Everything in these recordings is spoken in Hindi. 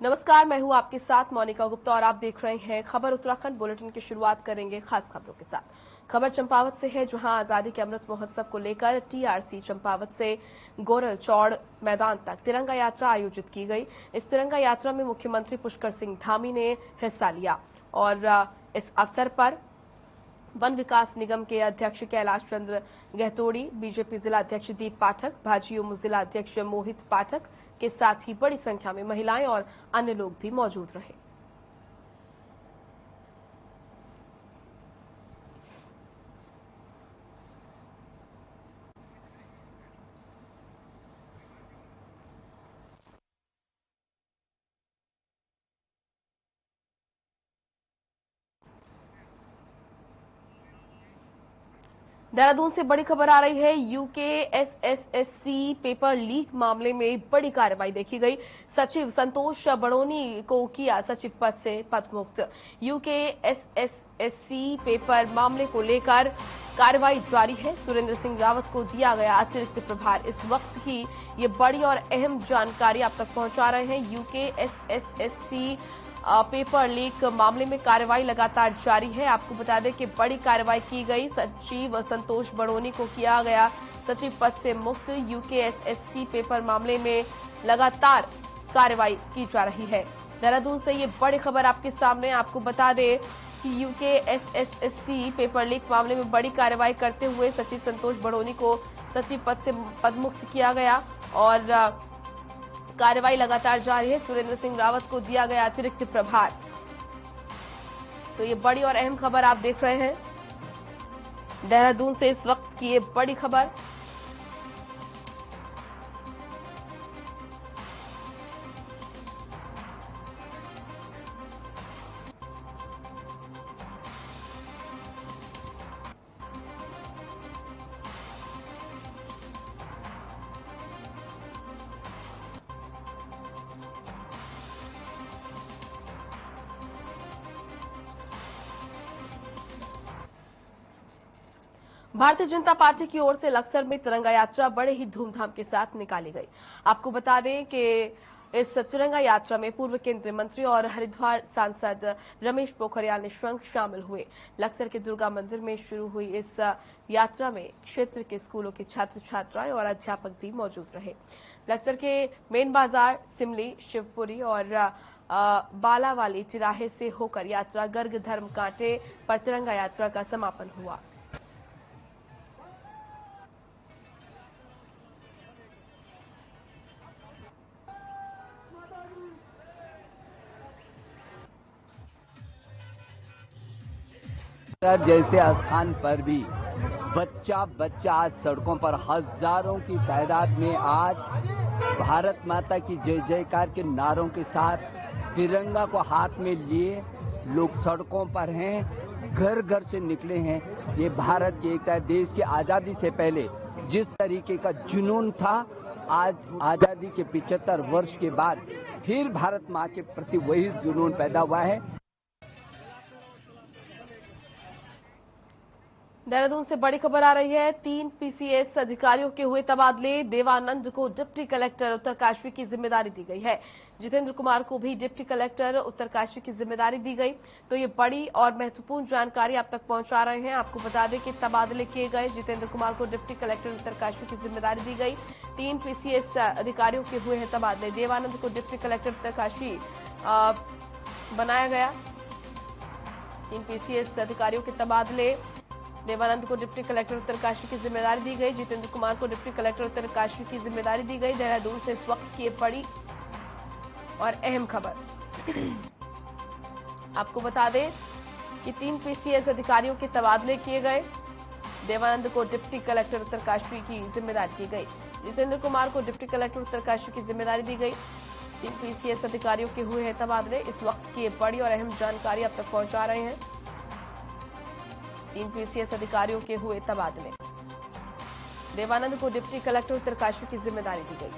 नमस्कार, मैं हूं आपके साथ मोनिका गुप्ता और आप देख रहे हैं खबर उत्तराखंड। बुलेटिन की शुरुआत करेंगे खास खबरों के साथ। खबर चंपावत से है, जहां आजादी के अमृत महोत्सव को लेकर टीआरसी चंपावत से गोरल चौड़ मैदान तक तिरंगा यात्रा आयोजित की गई। इस तिरंगा यात्रा में मुख्यमंत्री पुष्कर सिंह धामी ने हिस्सा लिया और इस अवसर पर वन विकास निगम के अध्यक्ष कैलाश चंद्र गहतोड़ी, बीजेपी जिला अध्यक्ष दीप पाठक, भाजयूम जिला अध्यक्ष मोहित पाठक के साथ ही बड़ी संख्या में महिलाएं और अन्य लोग भी मौजूद रहे। देहरादून से बड़ी खबर आ रही है। यूके एसएसएससी पेपर लीक मामले में बड़ी कार्रवाई देखी गई। सचिव संतोष बड़ोनी को किया सचिव पद से पदमुक्त। यूके एसएसएससी पेपर मामले को लेकर कार्रवाई जारी है। सुरेंद्र सिंह रावत को दिया गया अतिरिक्त प्रभार। इस वक्त की ये बड़ी और अहम जानकारी आप तक पहुंचा रहे हैं। यूके एसएसएससी पेपर लीक मामले में कार्रवाई लगातार जारी है। आपको बता दें कि बड़ी कार्रवाई की गई। सचिव संतोष बड़ोनी को किया गया सचिव पद से मुक्त। यूकेएसएससी पेपर मामले में लगातार कार्रवाई की जा रही है। देहरादून से ये बड़ी खबर आपके सामने। आपको बता दें कि यूकेएसएससी पेपर लीक मामले में बड़ी कार्रवाई करते हुए सचिव संतोष बड़ोनी को सचिव पद से पदमुक्त किया गया और कार्रवाई लगातार जारी है। सुरेंद्र सिंह रावत को दिया गया अतिरिक्त प्रभार। तो ये बड़ी और अहम खबर आप देख रहे हैं देहरादून से इस वक्त की ये बड़ी खबर। भारतीय जनता पार्टी की ओर से लक्सर में तिरंगा यात्रा बड़े ही धूमधाम के साथ निकाली गई। आपको बता दें कि इस तिरंगा यात्रा में पूर्व केंद्रीय मंत्री और हरिद्वार सांसद रमेश पोखरियाल निशंक शामिल हुए। लक्सर के दुर्गा मंदिर में शुरू हुई इस यात्रा में क्षेत्र के स्कूलों के छात्र छात्राएं और अध्यापक भी मौजूद रहे। लक्सर के मेन बाजार, सिमली, शिवपुरी और बालावाली तिराहे से होकर यात्रा गर्ग धर्म कांटे पर तिरंगा यात्रा का समापन हुआ। जैसे स्थान पर भी बच्चा बच्चा आज सड़कों पर हजारों की तादाद में आज भारत माता की जय जयकार के नारों के साथ तिरंगा को हाथ में लिए लोग सड़कों पर हैं, घर घर से निकले हैं। ये भारत की एकता, देश की आजादी से पहले जिस तरीके का जुनून था, आज आजादी के 75 वर्ष के बाद फिर भारत माँ के प्रति वही जुनून पैदा हुआ है। देहरादून से बड़ी खबर आ रही है। 3 पीसीएस अधिकारियों के हुए तबादले। देवानंद को डिप्टी कलेक्टर उत्तरकाशी की जिम्मेदारी दी गई है। जितेंद्र कुमार को भी डिप्टी कलेक्टर उत्तरकाशी की जिम्मेदारी दी गई। तो ये बड़ी और महत्वपूर्ण जानकारी आप तक पहुंचा रहे हैं। आपको बता दें कि तबादले किए गए। जितेंद्र कुमार को डिप्टी कलेक्टर उत्तरकाशी की जिम्मेदारी दी गई। 3 पीसीएस अधिकारियों के हुए हैं तबादले। देवानंद को डिप्टी कलेक्टर उत्तरकाशी बनाया गया। 3 पीसीएस अधिकारियों के तबादले। देवानंद को डिप्टी कलेक्टर उत्तरकाशी की जिम्मेदारी दी गई। जितेंद्र कुमार को डिप्टी कलेक्टर उत्तरकाशी की जिम्मेदारी दी गई। देहरादून से इस वक्त की बड़ी और अहम खबर। आपको बता दें कि 3 पीसीएस अधिकारियों के तबादले किए गए। देवानंद को डिप्टी कलेक्टर उत्तरकाशी की जिम्मेदारी दी गई। जितेंद्र कुमार को डिप्टी कलेक्टर उत्तरकाशी की जिम्मेदारी दी गई। 3 पीसीएस अधिकारियों के हुए हैं तबादले। इस वक्त की बड़ी और अहम जानकारी अब तक पहुंचा रहे हैं। 3 पीसीएस अधिकारियों के हुए तबादले। देवानंद को डिप्टी कलेक्टर उत्तरकाशी की जिम्मेदारी दी गई।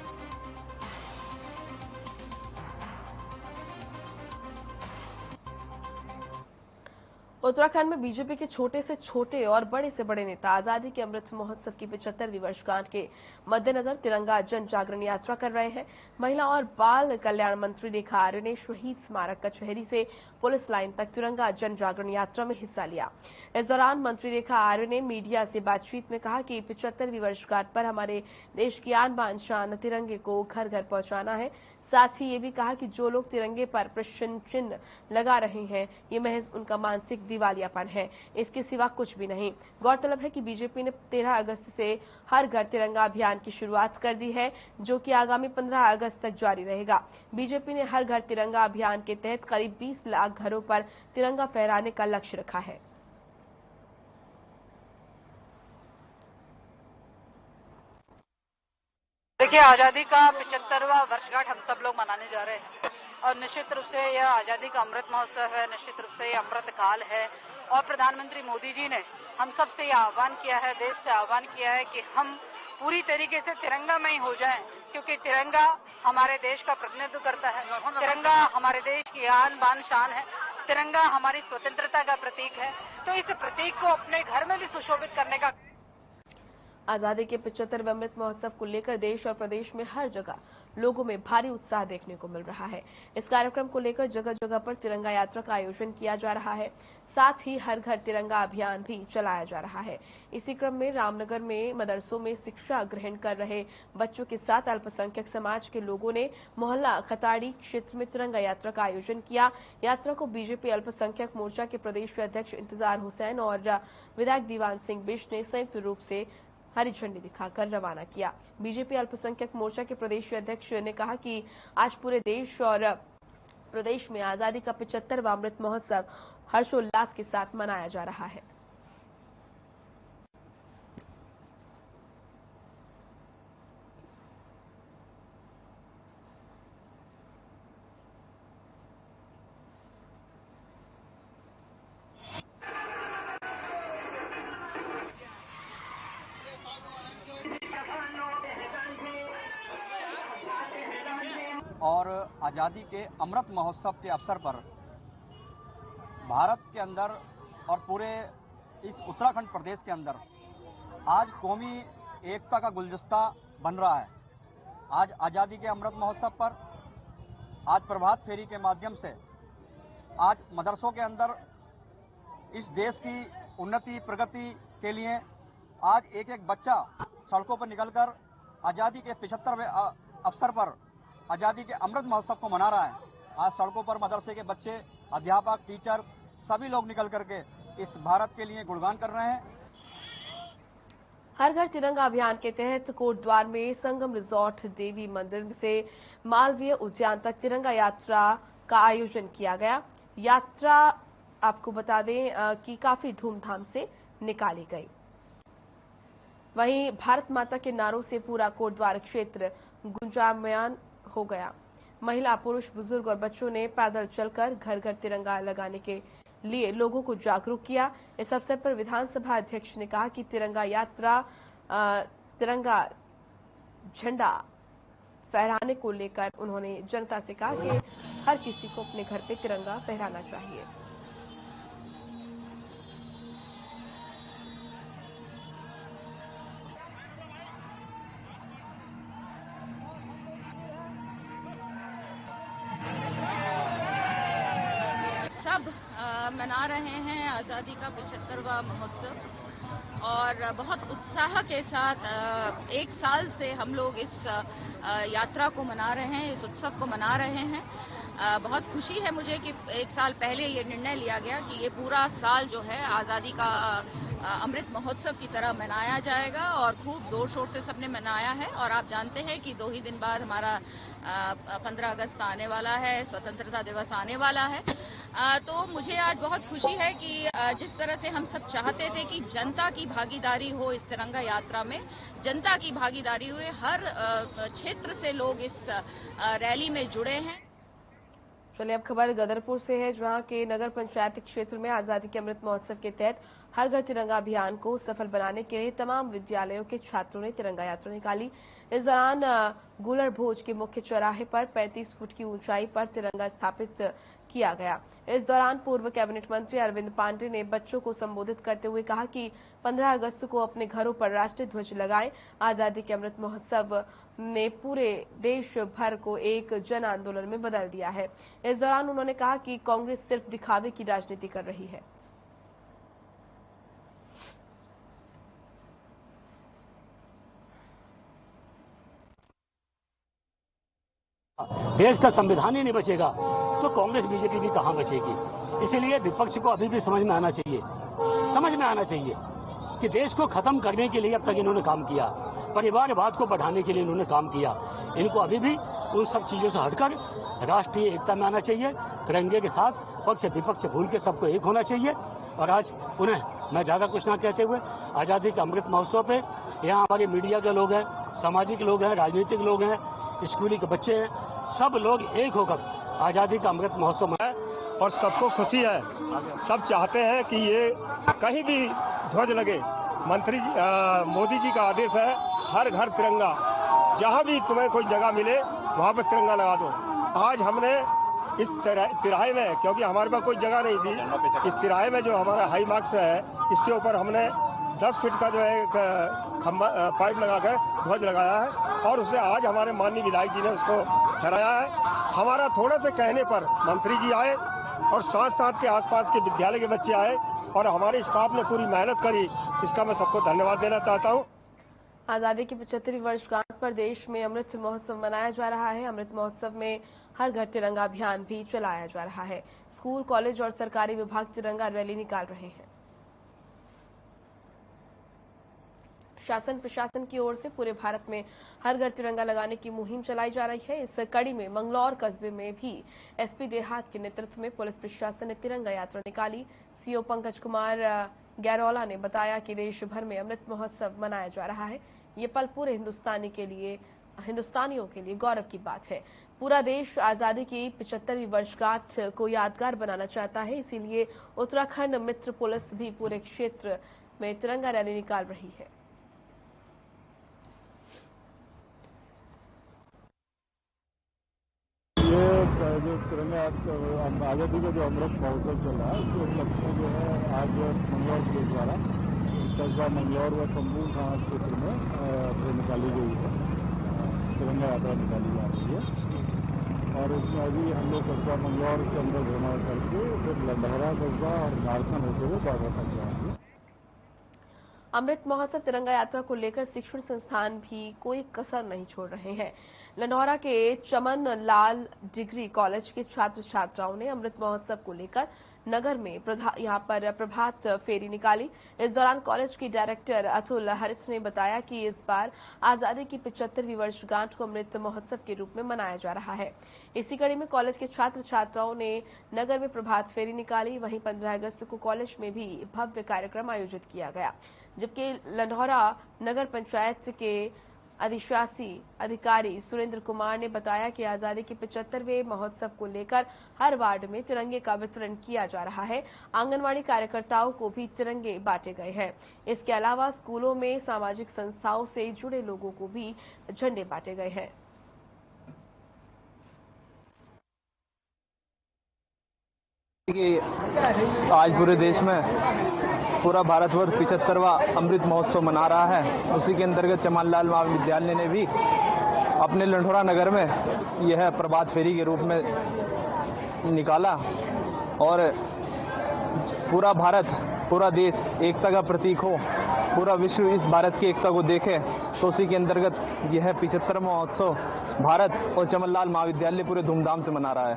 उत्तराखंड में बीजेपी के छोटे से छोटे और बड़े से बड़े नेता आजादी के अमृत महोत्सव की 75वीं वर्षगांठ के मद्देनजर तिरंगा जन जागरण यात्रा कर रहे हैं। महिला और बाल कल्याण मंत्री रेखा आर्य ने शहीद स्मारक कचहरी से पुलिस लाइन तक तिरंगा जन जागरण यात्रा में हिस्सा लिया। इस दौरान मंत्री रेखा आर्य ने मीडिया से बातचीत में कहा कि 75वीं वर्षगांठ पर हमारे देश की आन बान शान तिरंगे को घर घर पहुंचाना है। साथ ही ये भी कहा कि जो लोग तिरंगे पर प्रश्न चिन्ह लगा रहे हैं, ये महज उनका मानसिक दिवालियापन है, इसके सिवा कुछ भी नहीं। गौरतलब है कि बीजेपी ने 13 अगस्त से हर घर तिरंगा अभियान की शुरुआत कर दी है, जो कि आगामी 15 अगस्त तक जारी रहेगा। बीजेपी ने हर घर तिरंगा अभियान के तहत करीब 20 लाख घरों पर तिरंगा फहराने का लक्ष्य रखा है। देखिए, आजादी का 75वां वर्षगांठ हम सब लोग मनाने जा रहे हैं और निश्चित रूप से यह आजादी का अमृत महोत्सव है। निश्चित रूप से यह अमृत काल है और प्रधानमंत्री मोदी जी ने हम सब से यह आह्वान किया है, देश से आह्वान किया है कि हम पूरी तरीके से तिरंगामय हो जाएं, क्योंकि तिरंगा हमारे देश का प्रतिनिधित्व करता है। तिरंगा हमारे देश की आन बान शान है। तिरंगा हमारी स्वतंत्रता का प्रतीक है। तो इस प्रतीक को अपने घर में भी सुशोभित करने का आजादी के 75वें अमृत महोत्सव को लेकर देश और प्रदेश में हर जगह लोगों में भारी उत्साह देखने को मिल रहा है। इस कार्यक्रम को लेकर जगह जगह पर तिरंगा यात्रा का आयोजन किया जा रहा है। साथ ही हर घर तिरंगा अभियान भी चलाया जा रहा है। इसी क्रम में रामनगर में मदरसों में शिक्षा ग्रहण कर रहे बच्चों के साथ अल्पसंख्यक समाज के लोगों ने मोहल्ला खताड़ी क्षेत्र में तिरंगा यात्रा का आयोजन किया। यात्रा को बीजेपी अल्पसंख्यक मोर्चा के प्रदेश अध्यक्ष इंतजार हुसैन और विधायक दीवान सिंह बिष्ट ने संयुक्त रूप से हरी झंडी दिखाकर रवाना किया। बीजेपी अल्पसंख्यक मोर्चा के प्रदेश अध्यक्ष ने कहा कि आज पूरे देश और प्रदेश में आजादी का 75वां अमृत महोत्सव हर्षोल्लास के साथ मनाया जा रहा है। और आज़ादी के अमृत महोत्सव के अवसर पर भारत के अंदर और पूरे इस उत्तराखंड प्रदेश के अंदर आज कौमी एकता का गुलदस्ता बन रहा है। आज आज़ादी के अमृत महोत्सव पर आज प्रभात फेरी के माध्यम से आज मदरसों के अंदर इस देश की उन्नति प्रगति के लिए आज एक एक बच्चा सड़कों पर निकलकर आज़ादी के 75वें अवसर पर आज़ादी के अमृत महोत्सव को मना रहा है। आज सड़कों पर मदरसे के बच्चे, अध्यापक, टीचर्स सभी लोग निकल करके इस भारत के लिए गुणगान कर रहे हैं। हर घर तिरंगा अभियान के तहत कोटद्वार में संगम रिजॉर्ट देवी मंदिर से मालवीय उद्यान तक तिरंगा यात्रा का आयोजन किया गया। यात्रा आपको बता दें कि काफी धूमधाम से निकाली गई। वहीं भारत माता के नारों से पूरा कोटद्वार क्षेत्र गुंजायमान हो गया। महिला, पुरुष, बुजुर्ग और बच्चों ने पैदल चलकर घर घर तिरंगा लगाने के लिए लोगों को जागरूक किया। इस अवसर पर विधानसभा अध्यक्ष ने कहा कि तिरंगा यात्रा तिरंगा झंडा फहराने को लेकर उन्होंने जनता से कहा कि हर किसी को अपने घर पे तिरंगा फहराना चाहिए। मना रहे हैं आज़ादी का 75वां महोत्सव और बहुत उत्साह के साथ एक साल से हम लोग इस यात्रा को मना रहे हैं, इस उत्सव को मना रहे हैं। बहुत खुशी है मुझे कि एक साल पहले ये निर्णय लिया गया कि ये पूरा साल जो है आज़ादी का अमृत महोत्सव की तरह मनाया जाएगा और खूब जोर शोर से सबने मनाया है। और आप जानते हैं कि 2 ही दिन बाद हमारा 15 अगस्त आने वाला है, स्वतंत्रता दिवस आने वाला है। तो मुझे आज बहुत खुशी है कि जिस तरह से हम सब चाहते थे कि जनता की भागीदारी हो इस तिरंगा यात्रा में, जनता की भागीदारी हुई, हर क्षेत्र से लोग इस रैली में जुड़े हैं। चलिए अब खबर गदरपुर से है, जहां के नगर पंचायत क्षेत्र में आजादी के अमृत महोत्सव के तहत हर घर तिरंगा अभियान को सफल बनाने के लिए तमाम विद्यालयों के छात्रों ने तिरंगा यात्रा निकाली। इस दौरान गुलर भोज के मुख्य चौराहे पर 35 फुट की ऊंचाई पर तिरंगा स्थापित किया गया। इस दौरान पूर्व कैबिनेट मंत्री अरविंद पांडे ने बच्चों को संबोधित करते हुए कहा कि 15 अगस्त को अपने घरों पर राष्ट्रीय ध्वज लगाएं। आजादी के अमृत महोत्सव ने पूरे देश भर को एक जन आंदोलन में बदल दिया है। इस दौरान उन्होंने कहा कि कांग्रेस सिर्फ दिखावे की राजनीति कर रही है। देश का संविधान ही नहीं बचेगा तो कांग्रेस बीजेपी भी कहां बचेगी। इसीलिए विपक्ष को अभी भी समझ में आना चाहिए कि देश को खत्म करने के लिए अब तक इन्होंने काम किया, परिवारवाद को बढ़ाने के लिए इन्होंने काम किया। इनको अभी भी उन सब चीजों से हटकर राष्ट्रीय एकता में आना चाहिए। तिरंगे के साथ पक्ष विपक्ष भूल के सबको एक होना चाहिए। और आज पुनः मैं ज्यादा कुछ ना कहते हुए आजादी का अमृत महोत्सव पे यहाँ हमारे मीडिया के लोग हैं, सामाजिक लोग हैं, राजनीतिक लोग हैं, स्कूली के बच्चे हैं, सब लोग एक होकर आजादी का अमृत महोत्सव मनाएं। और सबको खुशी है, सब चाहते हैं कि ये कहीं भी ध्वज लगे। मोदी जी का आदेश है हर घर तिरंगा, जहां भी तुम्हें कोई जगह मिले वहां पर तिरंगा लगा दो। आज हमने इस तिराहे में, क्योंकि हमारे पास कोई जगह नहीं थी, इस तिराहे में जो हमारा हाई मार्क्स है इसके ऊपर हमने 10 फीट का जो है खंबा पाइप लगाकर ध्वज लगाया है और उसे आज हमारे माननीय विधायक जी ने उसको फहराया है। हमारा थोड़े से कहने पर मंत्री जी आए और साथ साथ के आसपास के विद्यालय के बच्चे आए और हमारे स्टाफ ने पूरी मेहनत करी। इसका मैं सबको धन्यवाद देना चाहता हूँ। आजादी की 75वीं वर्षगांठ पर देश में अमृत महोत्सव मनाया जा रहा है। अमृत महोत्सव में हर घर तिरंगा अभियान भी चलाया जा रहा है। स्कूल, कॉलेज और सरकारी विभाग तिरंगा रैली निकाल रहे हैं। शासन प्रशासन की ओर से पूरे भारत में हर घर तिरंगा लगाने की मुहिम चलाई जा रही है। इस कड़ी में मंगलौर कस्बे में भी एसपी देहात के नेतृत्व में पुलिस प्रशासन ने तिरंगा यात्रा निकाली। सीओ पंकज कुमार गैरोला ने बताया कि देश भर में अमृत महोत्सव मनाया जा रहा है। ये पल पूरे हिंदुस्तानियों के लिए गौरव की बात है। पूरा देश आजादी की 75वीं वर्षगांठ को यादगार बनाना चाहता है, इसीलिए उत्तराखंड मित्र पुलिस भी पूरे क्षेत्र में तिरंगा रैली निकाल रही है। जो तिरंगा आजादी का जो अमृत महोत्सव चल रहा है उसके उपलक्ष्य में जो है आज मंगलौर पुलिस द्वारा कस्बा मंगलौर व संपूर्ण थाना क्षेत्र में निकाली गई है, तिरंगा यात्रा निकाली जा रही है। और इसमें अभी हम लोग कस्बा मंगलौर के अंदर भ्रमण करके फिर लंडहरा कस्बा और नारसन होते हुए बॉर्डर तक जाएंगे। अमृत महोत्सव तिरंगा यात्रा को लेकर शिक्षण संस्थान भी कोई कसर नहीं छोड़ रहे हैं। लंढौरा के चमन लाल डिग्री कॉलेज के छात्र छात्राओं ने अमृत महोत्सव को लेकर नगर में यहां पर प्रभात फेरी निकाली। इस दौरान कॉलेज के डायरेक्टर अतुल हरित ने बताया कि इस बार आजादी की 75वीं वर्षगांठ को अमृत महोत्सव के रूप में मनाया जा रहा है। इसी कड़ी में कॉलेज के छात्र छात्राओं ने नगर में प्रभात फेरी निकाली। वहीं 15 अगस्त को कॉलेज में भी भव्य कार्यक्रम आयोजित किया गया, जबकि लंढौरा नगर पंचायत के अधिशासी अधिकारी सुरेंद्र कुमार ने बताया कि आजादी के 75वें महोत्सव को लेकर हर वार्ड में तिरंगे का वितरण किया जा रहा है। आंगनवाड़ी कार्यकर्ताओं को भी तिरंगे बांटे गए हैं। इसके अलावा स्कूलों में सामाजिक संस्थाओं से जुड़े लोगों को भी झंडे बांटे गए हैं। आज पूरे देश में पूरा भारतवर्ष 75वां अमृत महोत्सव मना रहा है। उसी के अंतर्गत चमनलाल महाविद्यालय ने भी अपने लंढौरा नगर में यह प्रभात फेरी के रूप में निकाला और पूरा भारत, पूरा देश एकता का प्रतीक हो, पूरा विश्व इस भारत की एकता को देखे, तो उसी के अंतर्गत यह 75वां महोत्सव भारत और चमनलाल महाविद्यालय पूरे धूमधाम से मना रहा है।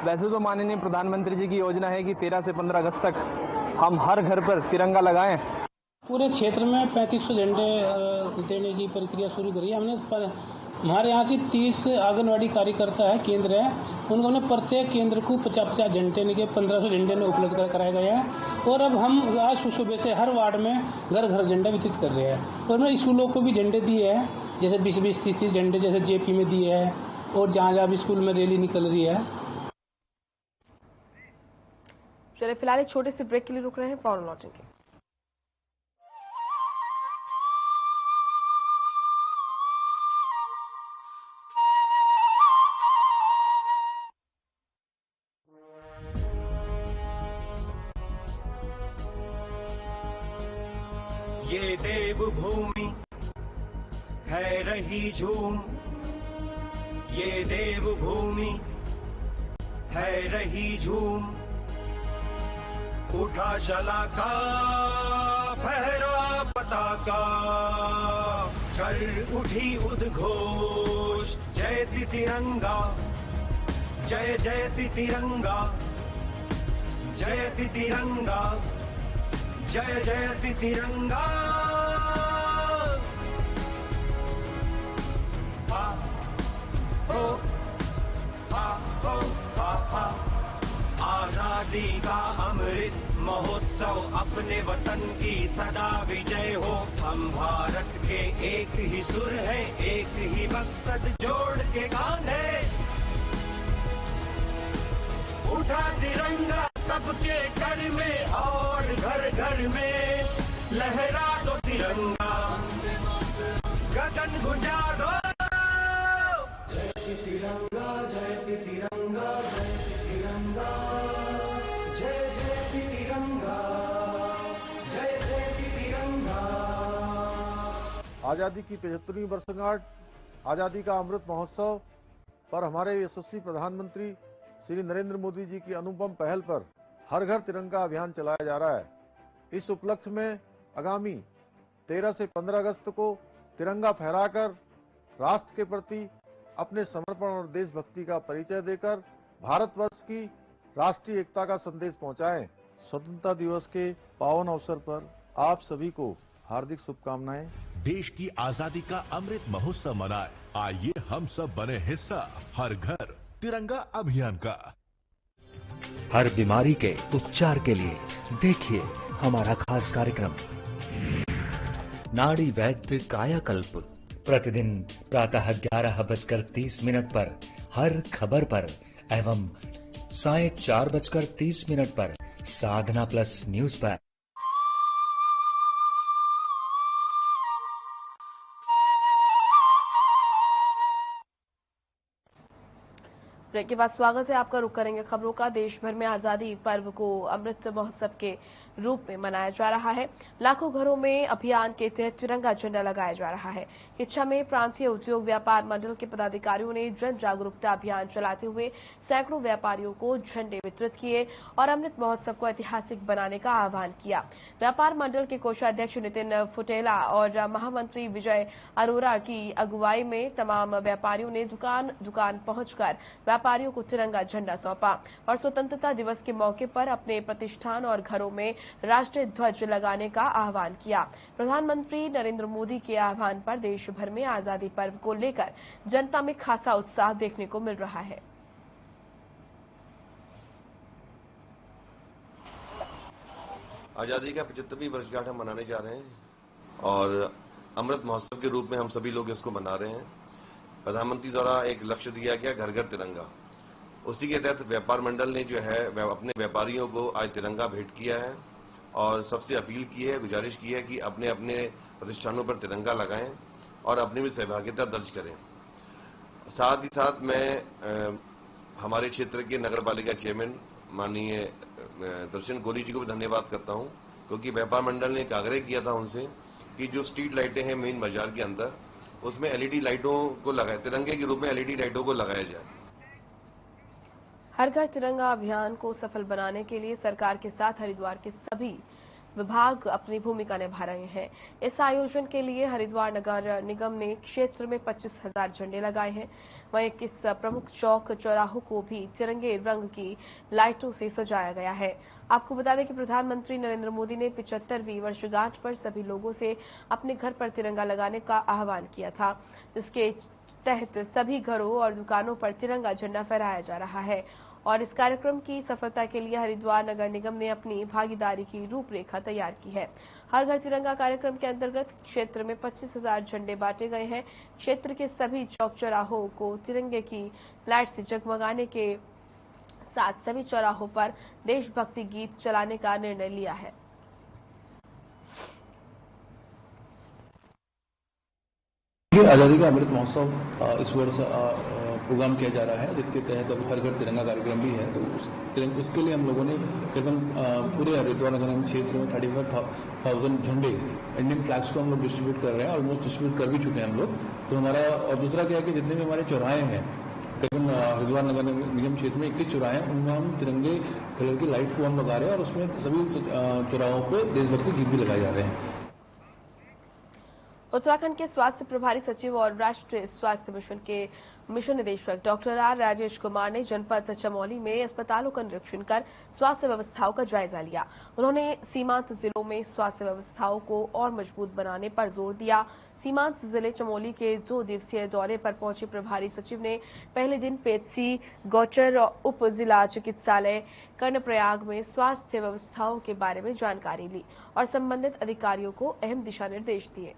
वैसे तो माननीय प्रधानमंत्री जी की योजना है कि 13 से 15 अगस्त तक हम हर घर पर तिरंगा लगाएं। पूरे क्षेत्र में 3500 झंडे देने की प्रक्रिया शुरू करी है हमने। पर हमारे यहाँ से 30 आंगनवाड़ी कार्यकर्ता है, केंद्र है, उनको हमने प्रत्येक केंद्र को 50-50 झंडे के 1500 झंडे में उपलब्ध कराए गए हैं। और अब हम आज सुबह से हर वार्ड में घर घर झंडा वितरित कर रहे हैं। और हमने स्कूलों को भी झंडे दिए हैं, जैसे 20-20, 30-30 झंडे जैसे जेपी में दिए हैं और जहाँ भी स्कूल में रैली निकल रही है। चलिए फिलहाल एक छोटे से ब्रेक के लिए रुक रहे हैं, फौरन लौटेंगे। है रही झूम, ये देवभूमि है रही झूम। उठा शलाका फहरा पताका, कर उठी उद्घोष जयति तिरंगा, जय जयति तिरंगा, जयति तिरंगा, जय जयति तिरंगा। हा हो हा हो हा हा। आजादी का अमृत महोत्सव अपने वतन की सदा विजय हो। हम भारत के एक ही सुर है, एक ही मकसद जोड़ के गाने। उठा तिरंगा सबके घर में और घर घर में, लहरा दो तिरंगा, गगन गुजा दो। जय तिरंगा, जय तिरंगा, जय तिरंगा, जय जय तिरंगा, जय जय तिरंगा। आजादी की 75वीं वर्षगांठ, आजादी का अमृत महोत्सव पर हमारे यशस्वी प्रधानमंत्री श्री नरेंद्र मोदी जी की अनुपम पहल पर हर घर तिरंगा अभियान चलाया जा रहा है। इस उपलक्ष्य में आगामी 13 से 15 अगस्त को तिरंगा फहराकर राष्ट्र के प्रति अपने समर्पण और देशभक्ति का परिचय देकर भारतवर्ष की राष्ट्रीय एकता का संदेश पहुंचाएं। स्वतंत्रता दिवस के पावन अवसर पर आप सभी को हार्दिक शुभकामनाएं। देश की आजादी का अमृत महोत्सव मनाए, आइए हम सब बने हिस्सा हर घर तिरंगा अभियान का। हर बीमारी के उपचार के लिए देखिए हमारा खास कार्यक्रम नाड़ी वैद्य कायाकल्प, प्रतिदिन प्रातः 11:30 पर हर खबर पर एवं सायं 4:30 पर साधना प्लस न्यूज पर। ब्रेक के बाद स्वागत है आपका। रुक करेंगे खबरों का। देश भर में आजादी पर्व को अमृत महोत्सव के रूप में मनाया जा रहा है। लाखों घरों में अभियान के तहत तिरंगा झंडा लगाया जा रहा है। किच्छा में प्रांतीय उद्योग व्यापार मंडल के पदाधिकारियों ने जन जागरूकता अभियान चलाते हुए सैकड़ों व्यापारियों को झंडे वितरित किए और अमृत महोत्सव को ऐतिहासिक बनाने का आह्वान किया। व्यापार मंडल के कोषाध्यक्ष नितिन फुटेला और महामंत्री विजय अरोरा की अगुवाई में तमाम व्यापारियों ने दुकान दुकान पहुंचकर व्यापारियों को तिरंगा झंडा सौंपा और स्वतंत्रता दिवस के मौके पर अपने प्रतिष्ठान और घरों में राष्ट्रीय ध्वज लगाने का आह्वान किया। प्रधानमंत्री नरेंद्र मोदी के आह्वान पर देश भर में आजादी पर्व को लेकर जनता में खासा उत्साह देखने को मिल रहा है। आजादी का 75वीं वर्षगांठ हम मनाने जा रहे हैं और अमृत महोत्सव के रूप में हम सभी लोग इसको मना रहे हैं। प्रधानमंत्री द्वारा एक लक्ष्य दिया गया घर घर तिरंगा, उसी के तहत व्यापार मंडल ने जो है अपने व्यापारियों को आज तिरंगा भेंट किया है और सबसे अपील की है, गुजारिश की है कि अपने अपने प्रतिष्ठानों पर तिरंगा लगाएं और अपनी भी सहभागिता दर्ज करें। साथ ही साथ मैं हमारे क्षेत्र के नगर पालिका चेयरमैन माननीय दर्शन गोली जी को भी धन्यवाद करता हूं, क्योंकि व्यापार मंडल ने एक आग्रह किया था उनसे कि जो स्ट्रीट लाइटें हैं मेन बाजार के अंदर, उसमें एलईडी लाइटों को लगाए, तिरंगे के रूप में एलईडी लाइटों को लगाया जाए। हर घर तिरंगा अभियान को सफल बनाने के लिए सरकार के साथ हरिद्वार के सभी विभाग अपनी भूमिका निभा रहे हैं। इस आयोजन के लिए हरिद्वार नगर निगम ने क्षेत्र में 25,000 झंडे लगाए हैं। वहीं 21 प्रमुख चौक चौराहों को भी तिरंगे रंग की लाइटों से सजाया गया है। आपको बता दें कि प्रधानमंत्री नरेंद्र मोदी ने 75वीं वर्षगांठ पर सभी लोगों से अपने घर पर तिरंगा लगाने का आह्वान किया था, जिसके तहत सभी घरों और दुकानों पर तिरंगा झंडा फहराया जा रहा है। और इस कार्यक्रम की सफलता के लिए हरिद्वार नगर निगम ने अपनी भागीदारी की रूपरेखा तैयार की है। हर घर तिरंगा कार्यक्रम के अंतर्गत क्षेत्र में 25,000 झंडे बांटे गए हैं। क्षेत्र के सभी चौक चौराहों को तिरंगे की लाइट से जगमगाने के साथ सभी चौराहों पर देशभक्ति गीत चलाने का निर्णय लिया है। आजादी का अमृत महोत्सव इस वर्ष प्रोग्राम किया जा रहा है, जिसके तहत अभी हर घर तिरंगा कार्यक्रम भी है। तो उसके लिए हम लोगों ने करीबन पूरे हरिद्वार नगर क्षेत्र में 35,000 झंडे इंडियन फ्लैग्स को हम लोग डिस्ट्रीब्यूट कर रहे हैं, ऑलमोस्ट डिस्ट्रीब्यूट कर भी चुके हैं हम लोग। तो हमारा और दूसरा क्या है कि जितने भी हमारे चौराहे हैं, करीबन हरिद्वार नगर निगम क्षेत्र में 21 चौराहे हैं, उनमें हम तिरंगे कलर की लाइट को हम लगा रहे हैं और उसमें सभी चौराहों पर देशभक्ति गीत भी लगाए जा रहे हैं। उत्तराखंड के स्वास्थ्य प्रभारी सचिव और राष्ट्रीय स्वास्थ्य मिशन के मिशन निदेशक डॉक्टर आर राजेश कुमार ने जनपद चमोली में अस्पतालों का निरीक्षण कर स्वास्थ्य व्यवस्थाओं का जायजा लिया। उन्होंने सीमांत जिलों में स्वास्थ्य व्यवस्थाओं को और मजबूत बनाने पर जोर दिया। सीमांत जिले चमोली के 2 दिवसीय दौरे पर पहुंचे प्रभारी सचिव ने पहले दिन पेप्सी गौचर उप जिला चिकित्सालय कर्णप्रयाग में स्वास्थ्य व्यवस्थाओं के बारे में जानकारी ली और संबंधित अधिकारियों को अहम दिशा निर्देश दिए।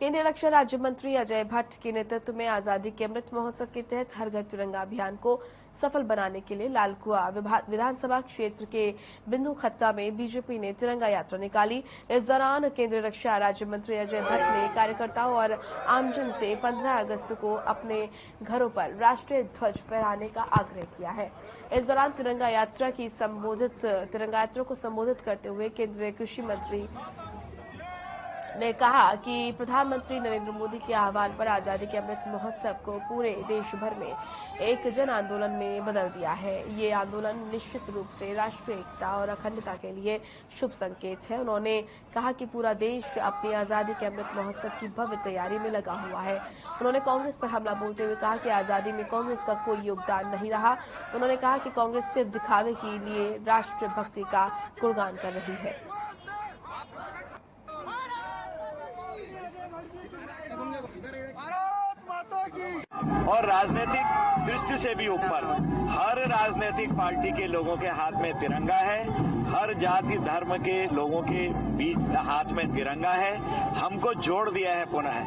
केंद्रीय रक्षा राज्य मंत्री अजय भट्ट के नेतृत्व में आजादी के अमृत महोत्सव के तहत हर घर तिरंगा अभियान को सफल बनाने के लिए लालकुआ विधानसभा क्षेत्र के बिंदु खत्ता में बीजेपी ने तिरंगा यात्रा निकाली। इस दौरान केंद्रीय रक्षा राज्य मंत्री अजय भट्ट ने कार्यकर्ताओं और आमजन से 15 अगस्त को अपने घरों पर राष्ट्रीय ध्वज फहराने का आग्रह किया है। इस दौरान तिरंगा यात्रा को संबोधित करते हुए केंद्रीय कृषि मंत्री ने कहा कि प्रधानमंत्री नरेंद्र मोदी के आह्वान पर आजादी के अमृत महोत्सव को पूरे देश भर में एक जन आंदोलन में बदल दिया है। ये आंदोलन निश्चित रूप से राष्ट्रीय एकता और अखंडता के लिए शुभ संकेत है। उन्होंने कहा कि पूरा देश अपनी आजादी के अमृत महोत्सव की भव्य तैयारी में लगा हुआ है। उन्होंने कांग्रेस पर हमला बोलते हुए कहा कि आजादी में कांग्रेस का कोई योगदान नहीं रहा। उन्होंने कहा कि कांग्रेस सिर्फ दिखावे के लिए राष्ट्रभक्ति का गुणगान कर रही है। और राजनीतिक दृष्टि से भी ऊपर हर राजनीतिक पार्टी के लोगों के हाथ में तिरंगा है, हर जाति धर्म के लोगों के बीच हाथ में तिरंगा है। हमको जोड़ दिया है पुनः।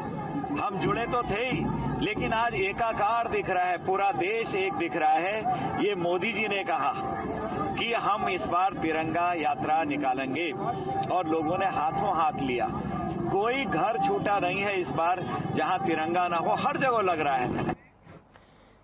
हम जुड़े तो थे ही, लेकिन आज एकाकार दिख रहा है, पूरा देश एक दिख रहा है। ये मोदी जी ने कहा कि हम इस बार तिरंगा यात्रा निकालेंगे और लोगों ने हाथों हाथ लिया। कोई घर छूटा नहीं है इस बार जहां तिरंगा ना हो, हर जगह लग रहा है।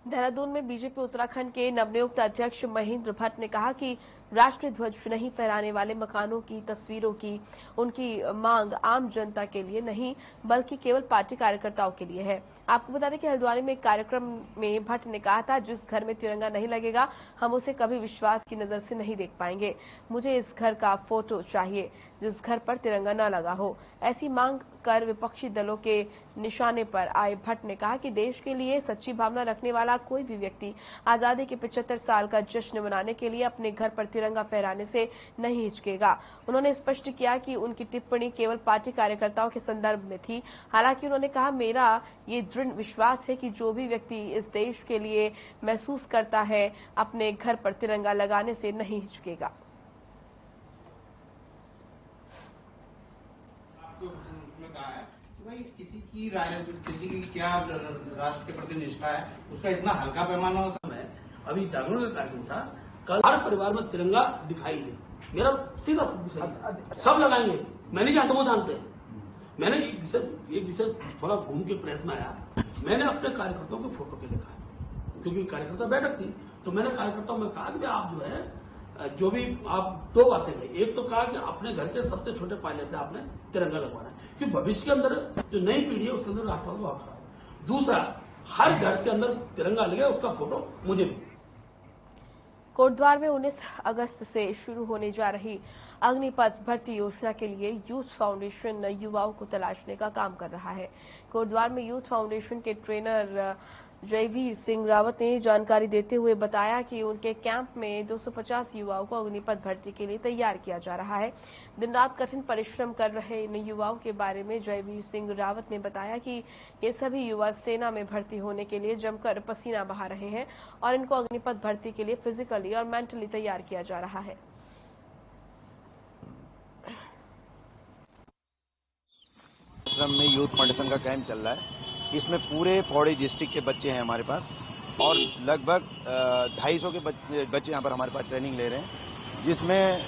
देहरादून में बीजेपी उत्तराखंड के नवनियुक्त अध्यक्ष महेंद्र भट्ट ने कहा कि राष्ट्रीय ध्वज नहीं फहराने वाले मकानों की तस्वीरों की उनकी मांग आम जनता के लिए नहीं बल्कि केवल पार्टी कार्यकर्ताओं के लिए है। आपको बता दें कि हल्द्वानी में एक कार्यक्रम में भट्ट ने कहा था, जिस घर में तिरंगा नहीं लगेगा हम उसे कभी विश्वास की नजर से नहीं देख पाएंगे। मुझे इस घर का फोटो चाहिए जिस घर पर तिरंगा न लगा हो। ऐसी मांग कर विपक्षी दलों के निशाने पर आए भट्ट ने कहा कि देश के लिए सच्ची भावना रखने वाला कोई भी व्यक्ति आजादी के 75 साल का जश्न मनाने के लिए अपने घर पर तिरंगा फहराने से नहीं हिचकेगा। उन्होंने स्पष्ट किया कि उनकी टिप्पणी केवल पार्टी कार्यकर्ताओं के संदर्भ में थी। हालांकि उन्होंने कहा, मेरा ये दृढ़ विश्वास है कि जो भी व्यक्ति इस देश के लिए महसूस करता है अपने घर पर तिरंगा लगाने से नहीं हिचकेगा। भाई किसी की किसी की क्या राष्ट्र के प्रति निष्ठा है, उसका इतना हल्का पैमाना हो समय। अभी जागरण का कार्यक्रम था, कल हर परिवार में तिरंगा दिखाई दे। मेरा सीधा सब लगाएंगे, मैं नहीं जानता, वो जानते हैं। मैंने एक विषय थोड़ा घूम के प्रेस में आया, मैंने अपने कार्यकर्ताओं के फोटो के लिखा है, क्योंकि कार्यकर्ता बैठक थी, तो मैंने कार्यकर्ताओं में कहा कि आप जो है जो भी आप 2 बातें कही। एक तो कहा कि अपने घर के सबसे छोटे पायले से आपने तिरंगा लगवाना है, क्योंकि भविष्य के अंदर जो नई पीढ़ी है उसके अंदर राष्ट्रवाद का हक है। दूसरा, हर घर के अंदर तिरंगा लगे, उसका फोटो मुझे भी। कोटद्वार में 19 अगस्त से शुरू होने जा रही अग्निपथ भर्ती योजना के लिए यूथ फाउंडेशन युवाओं को तलाशने का काम कर रहा है। कोटद्वार में यूथ फाउंडेशन के ट्रेनर जयवीर सिंह रावत ने जानकारी देते हुए बताया कि उनके कैंप में 250 युवाओं को अग्निपथ भर्ती के लिए तैयार किया जा रहा है। दिन रात कठिन परिश्रम कर रहे इन युवाओं के बारे में जयवीर सिंह रावत ने बताया कि ये सभी युवा सेना में भर्ती होने के लिए जमकर पसीना बहा रहे हैं और इनको अग्निपथ भर्ती के लिए फिजिकली और मेंटली तैयार किया जा रहा है। आश्रम में यूथ फाउंडेशन का कैंप चल रहा है। इसमें पूरे पौड़ी डिस्ट्रिक्ट के बच्चे हैं हमारे पास और लगभग 250 के बच्चे यहाँ पर हमारे पास ट्रेनिंग ले रहे हैं, जिसमें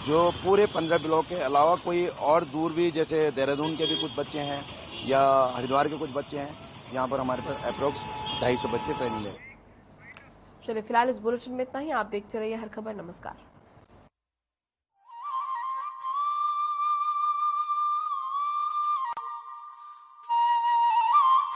जो पूरे 15 ब्लॉक के अलावा कोई और दूर भी जैसे देहरादून के भी कुछ बच्चे हैं या हरिद्वार के कुछ बच्चे हैं, यहाँ पर हमारे पास अप्रोक्स 250 बच्चे ट्रेनिंग ले रहे हैं। चलिए फिलहाल इस बुलेटिन में इतना ही। आप देखते रहिए हर खबर। नमस्कार।